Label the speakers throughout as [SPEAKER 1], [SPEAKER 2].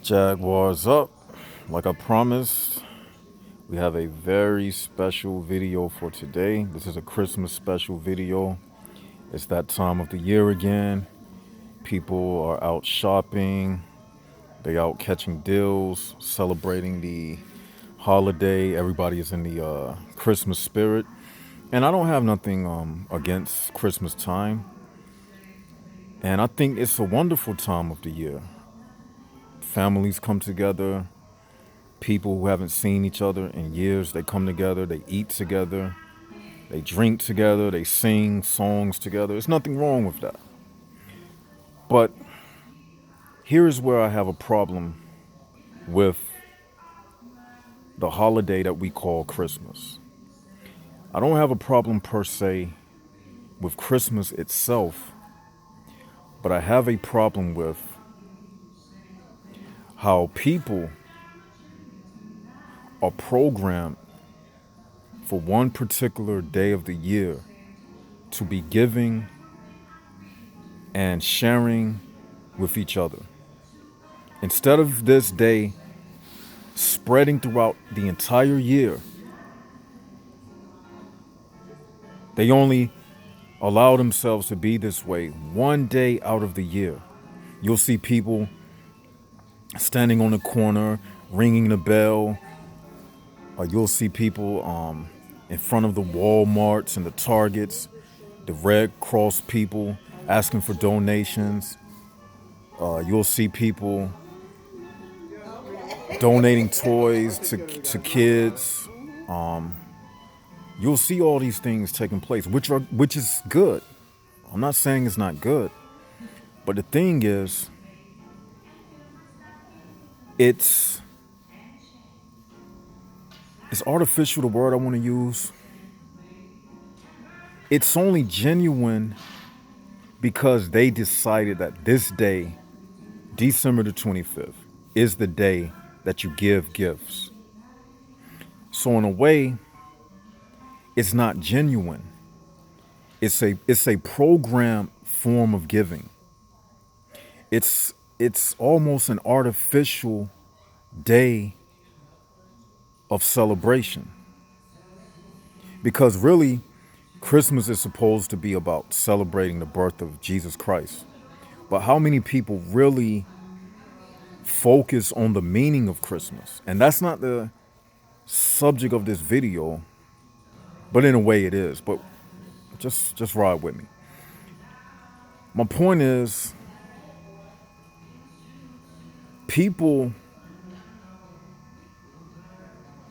[SPEAKER 1] Jaguars up. Like I promised, we have a very special video for today. This is a Christmas special video. It's that time of the year again. People are out shopping. They out catching deals, celebrating the holiday. Everybody is in the Christmas spirit. And I don't have nothing against Christmas time. And I think it's a wonderful time of the year. Families come together. People who haven't seen each other in years, they come together, they eat together, they drink together, they sing songs together. There's nothing wrong with that. But here's where I have a problem with the holiday that we call Christmas. I don't have a problem per se with Christmas itself, but I have a problem with how people are programmed for one particular day of the year to be giving and sharing with each other. Instead of this day spreading throughout the entire year, they only allow themselves to be this way one day out of the year. You'll see people standing on the corner, ringing the bell, or you'll see people in front of the Walmarts and the Targets, the Red Cross people asking for donations. You'll see people donating toys to kids. You'll see all these things taking place, which is good. I'm not saying it's not good, but the thing is, it's artificial, the word I want to use. It's only genuine because they decided that this day, December the 25th, is the day that you give gifts. So in a way, it's not genuine. It's a programmed form of giving. It's almost an artificial day of celebration. Because really, Christmas is supposed to be about celebrating the birth of Jesus Christ. But how many people really focus on the meaning of Christmas? And that's not the subject of this video, but in a way it is. But just ride with me. My point is, people,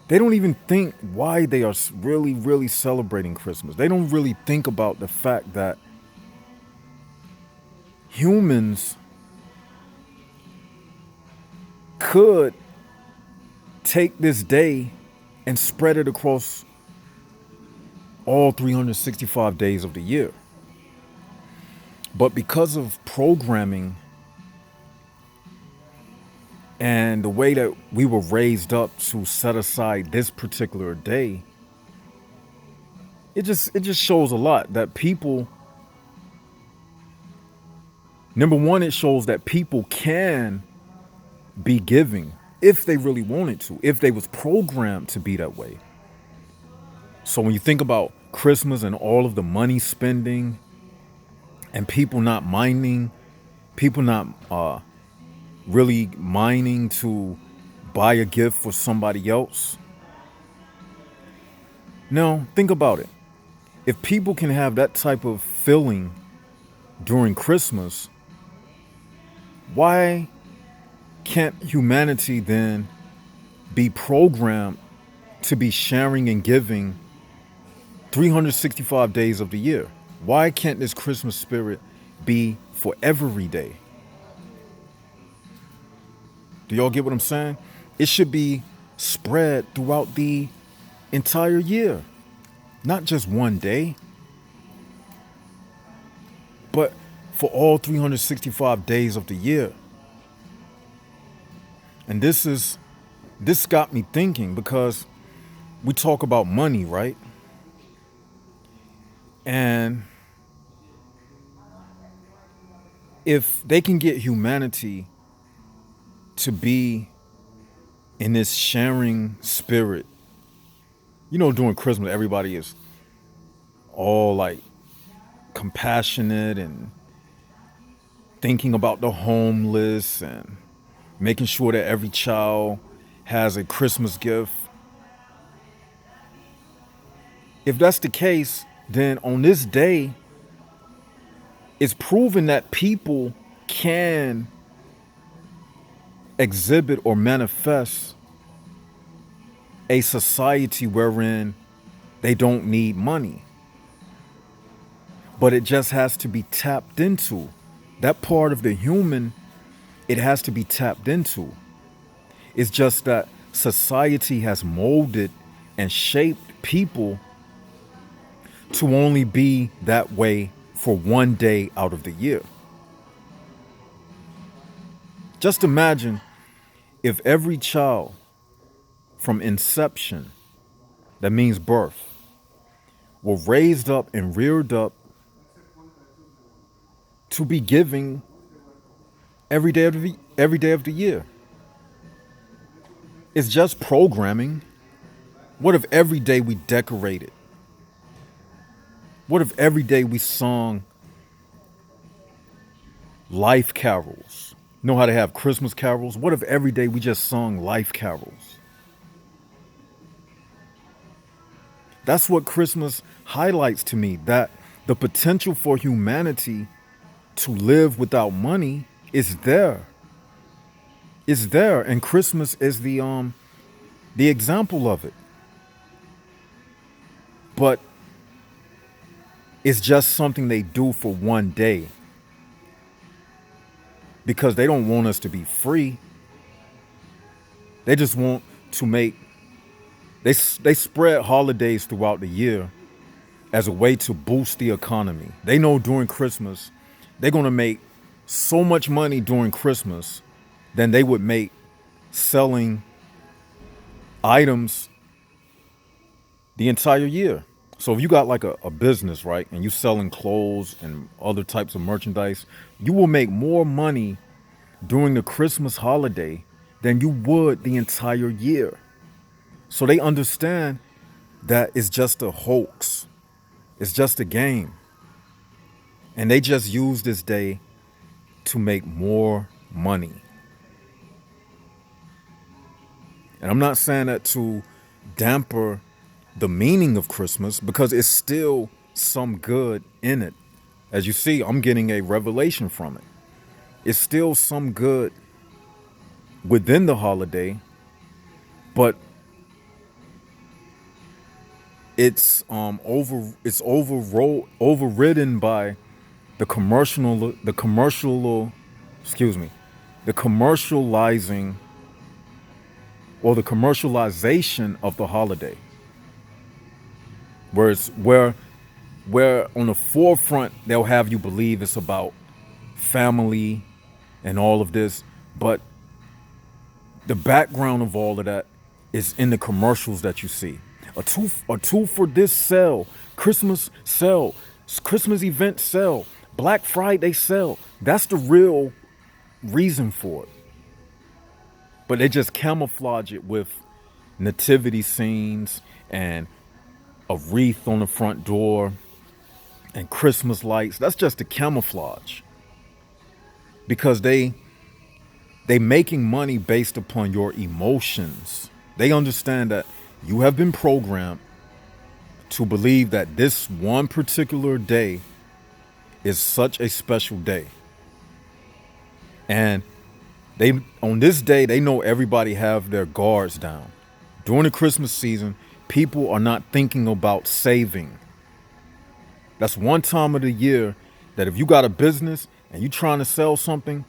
[SPEAKER 1] they don't even think why they are really, really celebrating Christmas. They don't really think about the fact that humans could take this day and spread it across all 365 days of the year. But because of programming and the way that we were raised up to set aside this particular day, it just shows a lot that people, number one, it shows that people can be giving if they really wanted to, if they was programmed to be that way. So when you think about Christmas and all of the money spending and people not really minding to buy a gift for somebody else. Now, think about it. If people can have that type of feeling during Christmas, why can't humanity then be programmed to be sharing and giving 365 days of the year? Why can't this Christmas spirit be for every day? Do y'all get what I'm saying? It should be spread throughout the entire year, not just one day, but for all 365 days of the year. And this got me thinking, because we talk about money, right? And if they can get humanity to be in this sharing spirit. You know, during Christmas, everybody is all like compassionate and thinking about the homeless and making sure that every child has a Christmas gift. If that's the case, then on this day, it's proven that people can exhibit or manifest a society wherein they don't need money. But it just has to be tapped into. That part of the human, it has to be tapped into. It's just that society has molded and shaped people to only be that way for one day out of the year. Just imagine if every child from inception, that means birth, were raised up and reared up to be giving every day of the year. It's just programming. What if every day we decorated? What if every day we sung life carols? You know how they have Christmas carols? What if every day we just sung life carols? That's what Christmas highlights to me, that the potential for humanity to live without money is there. It's there, and Christmas is the example of it. But it's just something they do for one day because they don't want us to be free. They just want to make they spread holidays throughout the year as a way to boost the economy. They know during Christmas they're going to make so much money during Christmas than they would make selling items the entire year. So if you got like a business, right, and you selling clothes and other types of merchandise, you will make more money during the Christmas holiday than you would the entire year. So they understand that it's just a hoax. It's just a game. And they just use this day to make more money. And I'm not saying that to damper the meaning of Christmas, because it's still some good in it. As you see, I'm getting a revelation from it. It's still some good within the holiday, but it's overridden by the commercializing or the commercialization of the holiday. Where on the forefront they'll have you believe it's about family and all of this, but the background of all of that is in the commercials that you see. A two for this sale, Christmas sale, Christmas event sale, Black Friday sale. That's the real reason for it. But they just camouflage it with nativity scenes and a wreath on the front door and Christmas lights. That's just the camouflage. Because they making money based upon your emotions. They understand that you have been programmed to believe that this one particular day is such a special day. And on this day, they know everybody have their guards down. During the Christmas season, people are not thinking about saving. That's one time of the year that if you got a business and you're trying to sell something,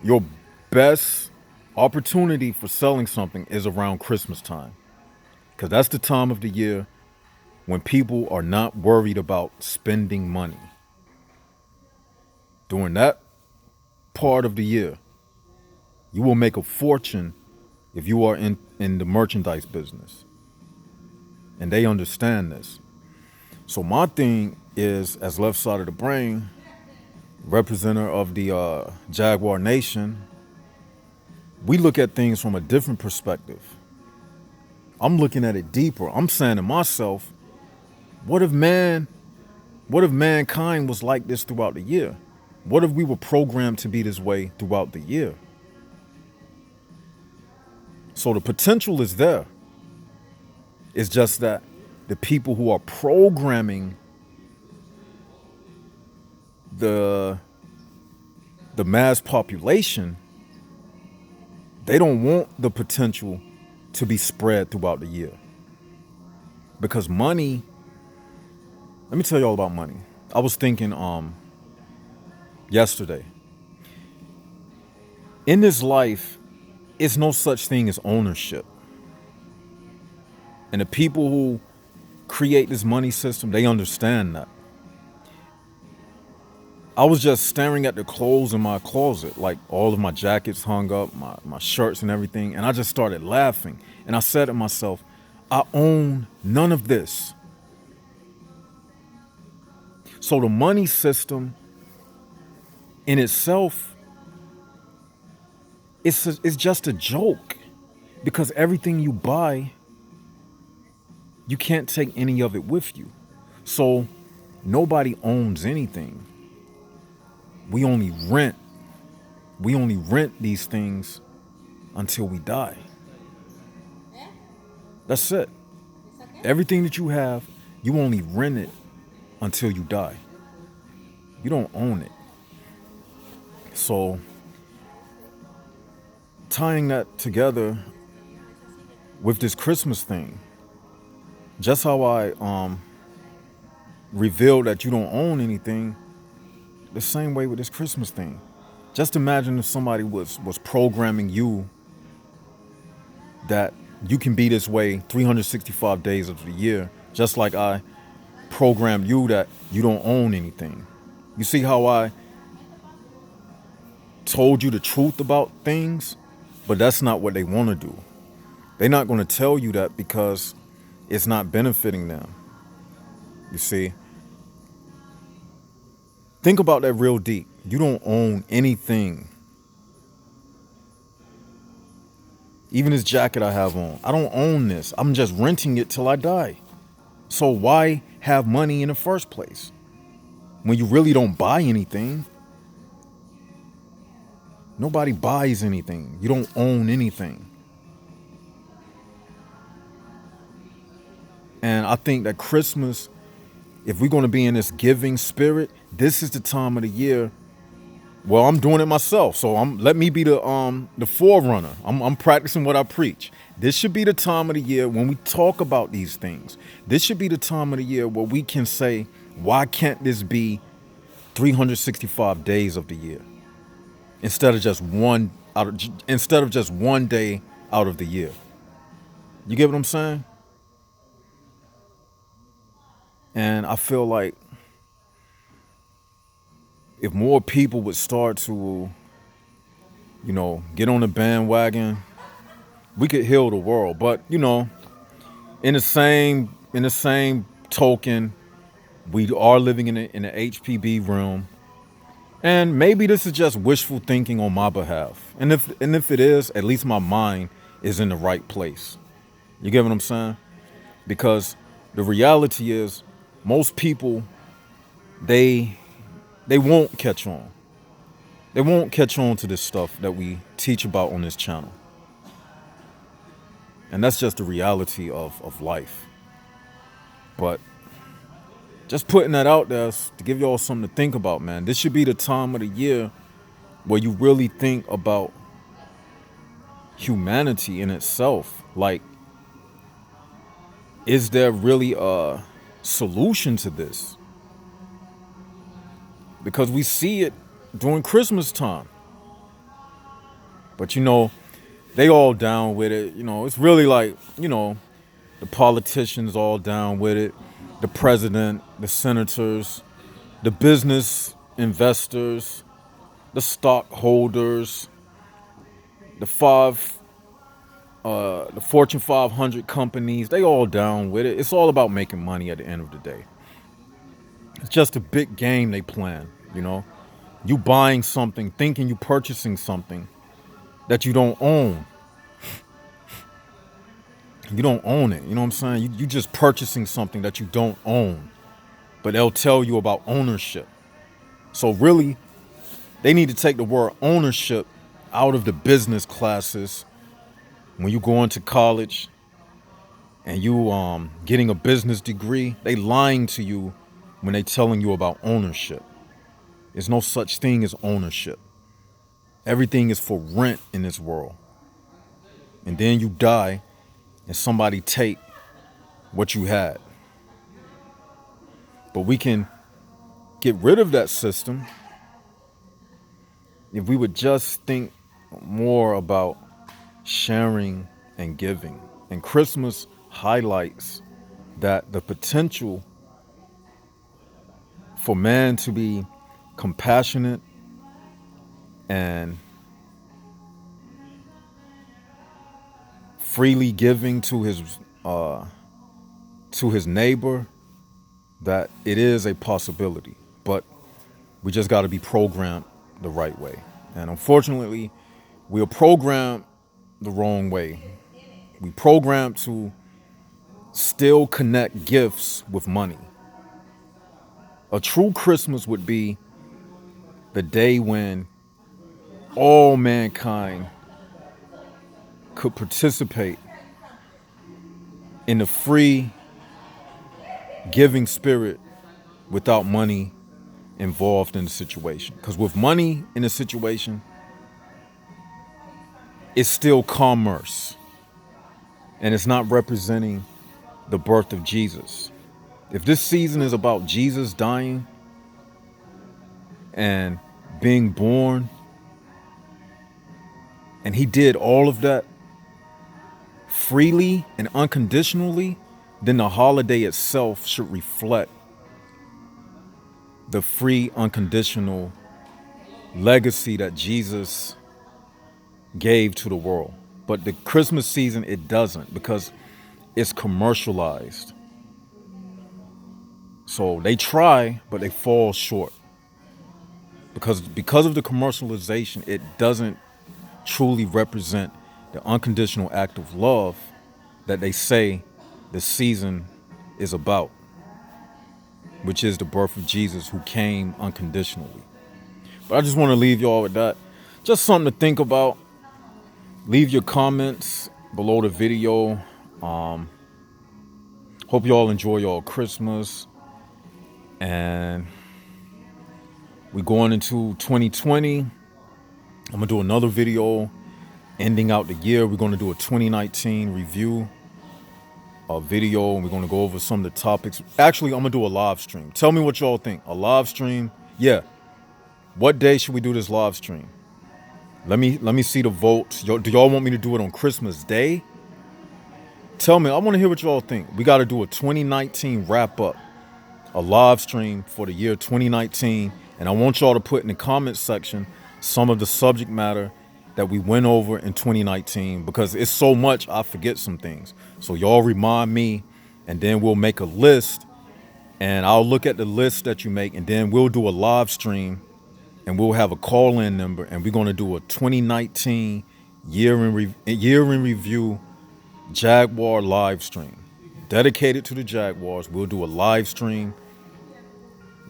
[SPEAKER 1] your best opportunity for selling something is around Christmas time. Because that's the time of the year when people are not worried about spending money. During that part of the year, you will make a fortune if you are in the merchandise business. And they understand this. So my thing is, as left side of the brain, representative of the Jaguar Nation, We look at things from a different perspective. I'm looking at it deeper. I'm saying to myself, what if mankind was like this throughout the year? What if we were programmed to be this way throughout the year? So the potential is there. It's just that the people who are programming the mass population, they don't want the potential to be spread throughout the year. Because money, let me tell you all about money. I was thinking yesterday. In this life, it's no such thing as ownership. And the people who create this money system, they understand that. I was just staring at the clothes in my closet, like all of my jackets hung up, my shirts and everything, and I just started laughing. And I said to myself, I own none of this. So the money system in itself, it's just a joke, because everything you buy, you can't take any of it with you. So nobody owns anything. We only rent. We only rent these things until we die. That's it. Everything that you have, you only rent it until you die. You don't own it. So tying that together with this Christmas thing, just how I revealed that you don't own anything, the same way with this Christmas thing. Just imagine if somebody was programming you that you can be this way 365 days of the year, just like I programmed you that you don't own anything. You see how I told you the truth about things, but that's not what they want to do. They're not going to tell you that because it's not benefiting them. You see? Think about that real deep. You don't own anything. Even this jacket I have on, I don't own this. I'm just renting it till I die. So why have money in the first place when you really don't buy anything? Nobody buys anything. You don't own anything. And I think that Christmas, if we're going to be in this giving spirit, this is the time of the year. Well, I'm doing it myself, so let me be the forerunner. I'm practicing what I preach. This should be the time of the year when we talk about these things. This should be the time of the year where we can say, why can't this be 365 days of the year instead of just one day out of the year? You get what I'm saying? And I feel like if more people would start to, get on the bandwagon, we could heal the world. But, in the same token, we are living in the HPB realm. And maybe this is just wishful thinking on my behalf. And if it is, at least my mind is in the right place. You get what I'm saying? Because the reality is, most people, they won't catch on. They won't catch on to this stuff that we teach about on this channel. And that's just the reality of life. But just putting that out there to give y'all something to think about, man. This should be the time of the year where you really think about humanity in itself. Like, is there really a solution to this? Because we see it during Christmas time. But they all down with it. It's really like, the politicians all down with it. The president, the senators, the business investors, the stockholders, the Fortune 500 companies, they all down with it. It's all about making money at the end of the day. It's just a big game they plan, You buying something, thinking you purchasing something, that you don't own. You don't own it. You know what I'm saying? You just purchasing something that you don't own, but they'll tell you about ownership. So really, they need to take the word ownership out of the business classes when you go into college and you getting a business degree. They lying to you when they telling you about ownership. There's no such thing as ownership. Everything is for rent in this world. And then you die and somebody take what you had. But we can get rid of that system if we would just think more about sharing and giving. And Christmas highlights that the potential for man to be compassionate and freely giving to his neighbor, that it is a possibility, but we just got to be programmed the right way. And unfortunately, we are programmed the wrong way. We programmed to still connect gifts with money. A true Christmas would be the day when all mankind could participate in the free giving spirit without money involved in the situation. Because with money in the situation, it's still commerce. And it's not representing the birth of Jesus. If this season is about Jesus dying and being born, and he did all of that freely and unconditionally, then the holiday itself should reflect the free, unconditional legacy that Jesus gave to the world. But the Christmas season, it doesn't, because it's commercialized. So they try, but they fall short. Because of the commercialization, it doesn't truly represent the unconditional act of love that they say the season is about, which is the birth of Jesus, who came unconditionally. But I just want to leave y'all with that. Just something to think about. Leave your comments below the video. Hope y'all enjoy y'all Christmas. And we going into 2020. I'm going to do another video ending out the year. We're going to do a 2019 review video, and we're going to go over some of the topics. Actually, I'm going to do a live stream. Tell me what y'all think. A live stream? Yeah. What day should we do this live stream? Let me see the votes. Do y'all want me to do it on Christmas Day? Tell me. I want to hear what y'all think. We got to do a 2019 wrap up, a live stream for the year 2019. And I want y'all to put in the comments section some of the subject matter that we went over in 2019, because it's so much I forget some things. So y'all remind me, and then we'll make a list, and I'll look at the list that you make, and then we'll do a live stream, and we'll have a call-in number, and we're going to do a 2019 year in review Jaguar live stream dedicated to the Jaguars. We'll do a live stream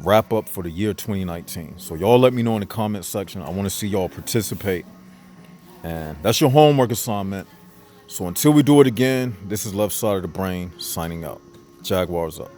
[SPEAKER 1] wrap up for the year 2019. So y'all let me know in the comment section. I want to see y'all participate. And that's your homework assignment. So until we do it again, this is Left Side of the Brain signing out. Jaguars up.